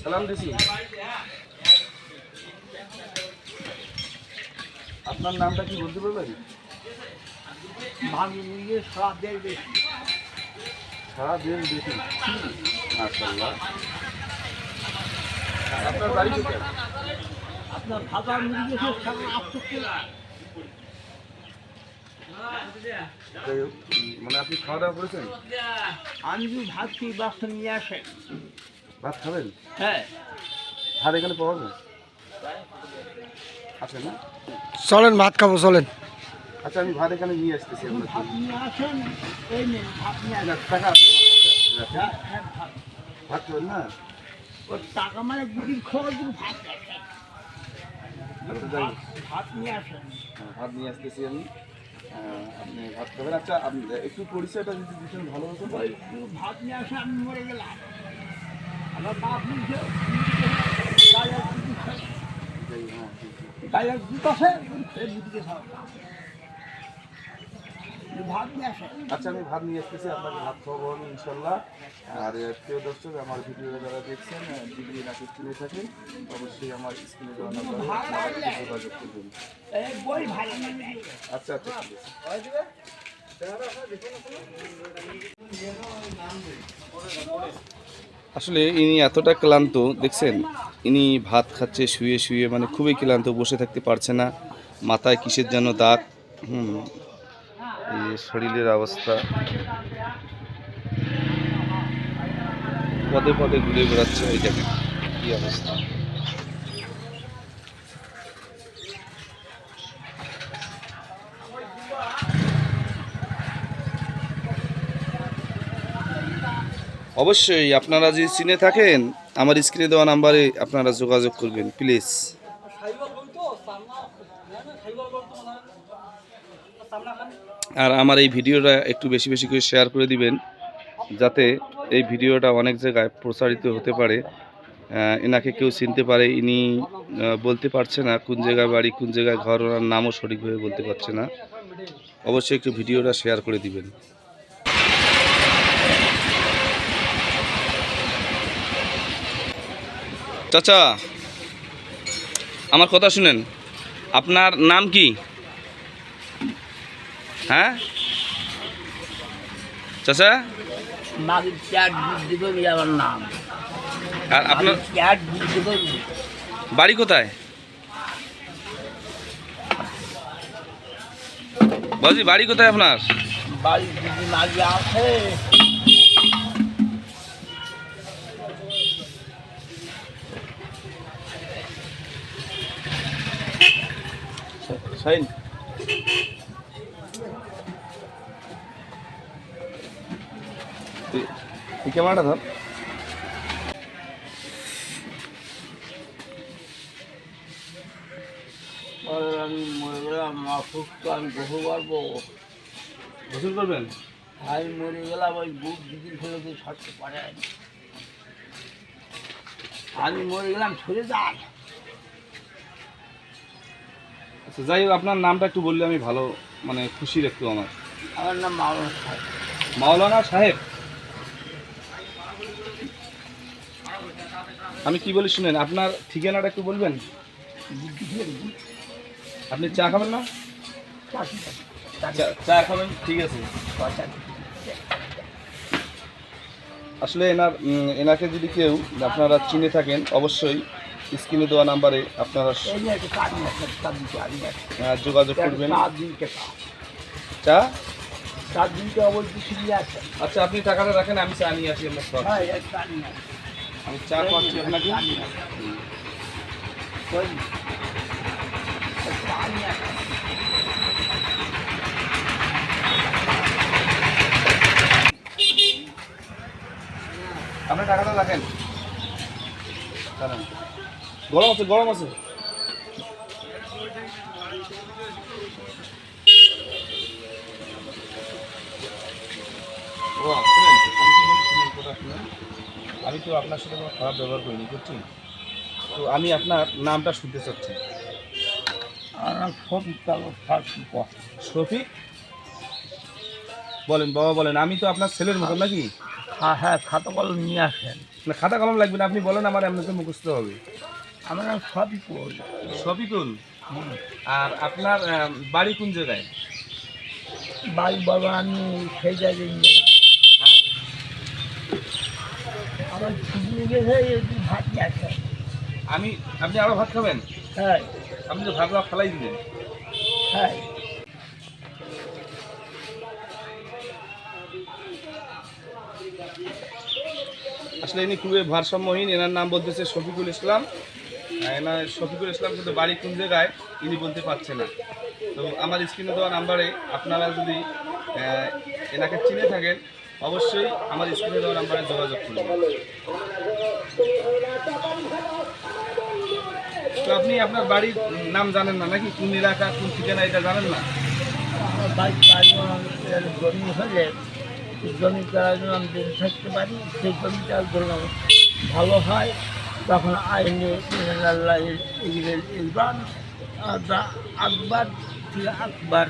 সালাম দিছি। আপনার নামটা কি বলতে পারবেন? সারা দেশ দেখি। মাশাআল্লাহ। আপনার বাড়ি কোথায়? আপনার ভাতা মুরগি সারা যাই হোক, মানে আপনি খাওয়া দাওয়া করেছেন? আমি যদি ভাত খেয়ে বাসটা নিয়ে আসেন। ভাত খাবেন? হ্যাঁ, ভাত এখানে পাওয়া যায়? আছে না? চলেন ভাত খাবো, চলেন। আচ্ছা, আমি ভাত এখানে নিয়ে আসতেছি। ভাত নিয়ে আসেন। এই নেন ভাত নিয়ে আসেন। টাকা আছে আমার কাছে। হ্যাঁ, হ্যাঁ, ভাত। ভাত খাবেন না? ওই টাকা মানে গুটির খবর দিয়ে ভাত আসেন। আচ্ছা, যাই হোক। ভাত নিয়ে আসেন। ভাত নিয়ে আসতেছি আমি। আপনি ভাত খাবেন। আচ্ছা, আপনি একটু পরিচয়টা যদি দিতেন ভালো হতো। ওই ভাত নিয়ে আসে আমি মরে গেলাম। আমার বাপ নিয়ে গায়ের দুধ আছে, সেই দুধকে খাওয়া। ভাত নিয়ে আসেন। আচ্ছা, আমি ভাত নিয়ে আসতেছি, আপনাকে ভাত খাওয়াবো আমি ইনশাল্লাহ। আর প্রিয় দর্শক, আমার ভিডিওটা যারা দেখছেন, যদি নাকি স্ক্রিনে থাকেন, অবশ্যই আমার স্ক্রিনে দেওয়া নাম্বারে আপনারা যোগাযোগ করবেন। এই বই ভালো নেই। আচ্ছা আচ্ছা, ঠিক আছে। আসলে ইনি এতটা ক্লান্ত, দেখছেন ইনি ভাত খাচ্ছে শুয়ে শুয়ে, মানে খুবই ক্লান্ত, বসে থাকতে পারছে না। মাথায় কিসের যেন দাগ। এই শরীরের অবস্থা, পদে পদে ঘুরে বেড়াচ্ছে। ওই দেখেন কি অবস্থা। অবশ্যই আপনারা যদি চিনে থাকেন, আমার স্ক্রিনে দেওয়া নাম্বারে আপনারা যোগাযোগ করবেন প্লিজ। আর আমার এই ভিডিওটা একটু বেশি বেশি করে শেয়ার করে দিবেন, যাতে এই ভিডিওটা অনেক জায়গায় প্রচারিত হতে পারে, এনাকে কেউ চিনতে পারে। ইনি বলতে পারছে না কোন জায়গায় বাড়ি, কোন জায়গায় ঘর, ওনার নামও সঠিকভাবে বলতে পারছে না। অবশ্যই একটু ভিডিওটা শেয়ার করে দিবেন। চাচা, আমার কথা শুনেন। আপনার নাম কি? হ্যাঁ চাচা, মাকে চ্যাট বুদ্ধি করি আমার নাম। আর আপনার চ্যাট বুদ্ধি করি। বাড়ি কোথায়? বলছি বাড়ি কোথায় আপনার? বাড়ি দিদি মাঝে আছে। শাইন, তুই ক্যামেরাটা ধর। আমি মরে গেলাম, মাফুক তো আমি বহু পারবো। গোসল করবেন? আমি মরে গেলাম, ওই বুক দিদির ফেলে তো সরতে পারে। আমি মরে গেলাম, সরে যান। আচ্ছা, যাই হোক, আপনার নামটা একটু বললে আমি ভালো, মানে খুশি রাখতো আমার। আমার নাম মাওলানা সাহেব। মাওলানা সাহেব। আমি কি বলি শুনেন, আপনার ঠিকানাটা একটু বলবেন? আপনি চা খাবেন না? চা খাবেন, ঠিক আছে। আসলে এনাকে যদি কেউ আপনারা চিনে থাকেন, অবশ্যই স্ক্রিনে দেওয়া নাম্বারে আপনারা যোগাযোগ করবেন। চা? আচ্ছা, আপনি টাকাটা রাখেন, আমি চা নিয়ে আসি আপনার। আমি চা খাচ্ছি আপনাকে। আপনি টাকাটা রাখেন। গরম আছে, গরম আছে। আমি তো আপনার সাথে কোনো খারাপ ব্যবহার করিনি, করছি তো। আমি আপনার নামটা শুনতে চাচ্ছি। শফিক? বলেন বাবা, বলেন। আমি তো আপনার ছেলের মতো নাকি? হ্যাঁ খাতা কলম নিয়ে আসেন। না খাতা কলম লাগবে না, আপনি বলেন, আমার এমনিতে মুখস্থ হবে। আমার নাম শফিকুল। শফিকুল। আর আপনার বাড়ি কোন জায়গায়? বাড়ি বাবা আমি সেই জায়গায় নেই। হ্যাঁ, আমার ছুটি গেছে একটু ভাত নিয়ে আসেন। আপনি আরো ভাত খাবেন? হ্যাঁ আপনি তো ভাত ফেলাই দিলেন। হ্যাঁ আসলে ইনি খুবই ভারসাম্যহীন। এনার নাম বলতেছে শফিকুল ইসলাম। এনার শফিকুল ইসলাম কিন্তু বাড়ি কোন জায়গায় ইনি বলতে পারছে না। তো আমার স্ক্রিনে দেওয়া নাম্বারে আপনারা যদি এনাকে চিনে থাকেন, অবশ্যই আমার স্ক্রিনে দেওয়া নাম্বারে যোগাযোগ করবেন। তো আপনি আপনার বাড়ির নাম জানেন না নাকি? কোন এলাকা, কোন ঠিকানা, এটা জানেন না? আমার বাড়ি জমি হলে জমি করার জন্য আমি বেঁচে থাকতে পারি। সেই জমিটার জন্য ভালো হয় তখন আইনে ইলবান আকবর থেকে আকবর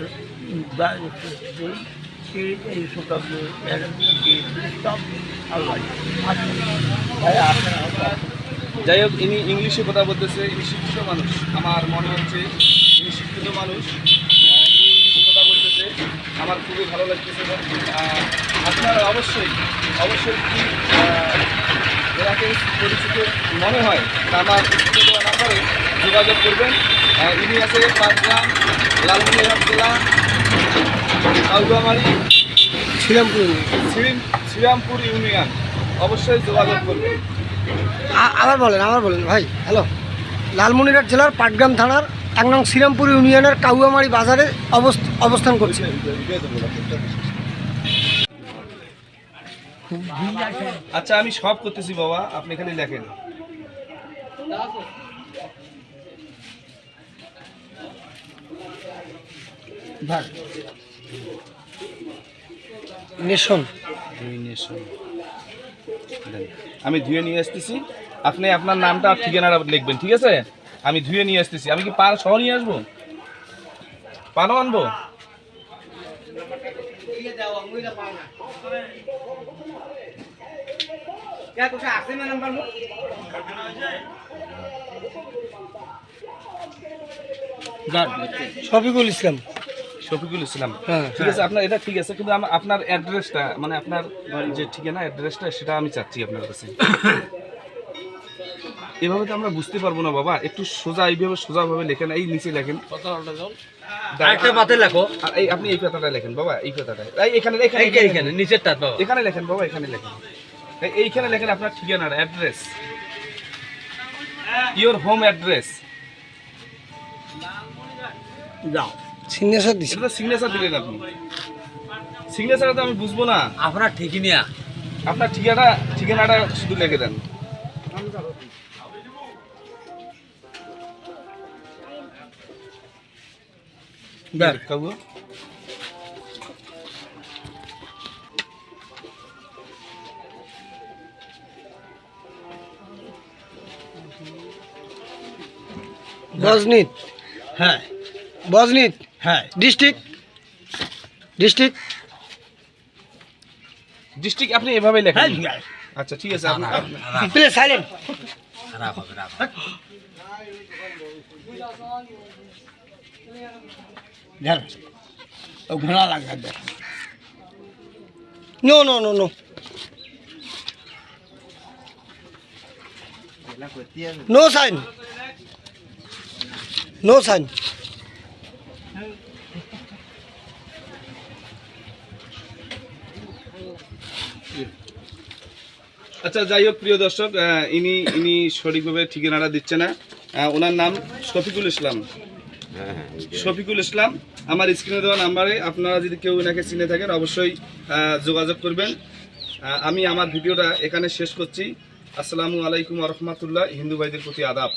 এই সব আল্লাহ। যাই হোক, ইনি ইংলিশে কথা বলতেছে। ইনি শিক্ষিত মানুষ, আমার মনে হচ্ছে ইনি শিক্ষিত মানুষ। ইনি ইংলিশে কথা বলতেছে, আমার খুবই ভালো লাগতেছে। আপনারা অবশ্যই কি এনাকে পরিচিত মনে হয় তা আমার স্ক্রিনে দেওয়া নাম্বারে যোগাযোগ করবেন। ইনি আছে পাঁচগ্রাম, লালমনিরহাট জেলা, কাউগামারি, শ্রীরামপুর ইউনিয়ন। অবশ্যই যোগাযোগ করবেন। আবার বলেন ভাই। হ্যালো, লালমনিরহাট জেলার পাটগ্রাম থানার 1 নং শ্রীরামপুর ইউনিয়নের কাউয়ামারি বাজারে অবস্থান করছে। আচ্ছা, আমি সব করতেছি বাবা, আপনি খালি লেখেন। নেশন আমি ধুয়ে নিয়ে আসতেছি, আপনি আপনার নামটা আর ঠিকানাটা লিখবেন, ঠিক আছে? আমি ধুয়ে নিয়ে আসতেছি। আমি কি পান সহ নিয়ে আসবো? পানও আনবো? শফিকুল ইসলাম। শফিকুল ইসলাম, হ্যাঁ, ঠিক আছে। আপনার এটা ঠিক আছে, কিন্তু আপনার অ্যাড্রেসটা, মানে আপনার যে ঠিকানা অ্যাড্রেসটা, সেটা আমি চাচ্ছি আপনার কাছে। এভাবে তো আমরা বুঝতে পারবো না বাবা, একটু সোজাভাবে লেখেন। এই নিচে লেখেন, আরেকটা পাতে লেখো। আর এই আপনি এই পাতাটা লেখেন বাবা, এই পাতাটায়। এখানে নিচেরটা তো এখানে লেখেন বাবা, এখানে লেখেন। এইখানে লেখেন আপনার ঠিকানার অ্যাড্রেস, ইওর হোম অ্যাড্রেস। যাও সিগনেচার দিছে। এটা তো সিগনেচার দিলেন আপনি। সিগনেচারটা তো আমি বুঝবো না। আপনার ঠিকই নিয়া আপনার ঠিকানাটা শুধু লিখে দেন। কাকু, বজনিত। হ্যাঁ বজনিত হ্যাঁ ডিস্ট্রিক্ট ডিস্ট্রিক্ট আপনি এভাবে লেখেন। হ্যাঁ আচ্ছা, ঠিক আছে। Please silent. যান ও ঘোড়া লাগবে। No sign. আচ্ছা, যাই হোক প্রিয় দর্শক, ইনি সঠিকভাবে ঠিকানাটা দিচ্ছে না। ওনার নাম শফিকুল ইসলাম। শফিকুল ইসলাম। আমার স্ক্রিনে দেওয়া নাম্বারে আপনারা যদি কেউ এনাকে চিনে থাকেন, অবশ্যই যোগাযোগ করবেন। আমি আমার ভিডিওটা এখানে শেষ করছি। আসসালামু আলাইকুম ওয়া রাহমাতুল্লাহ। হিন্দু ভাইদের প্রতি আদাব।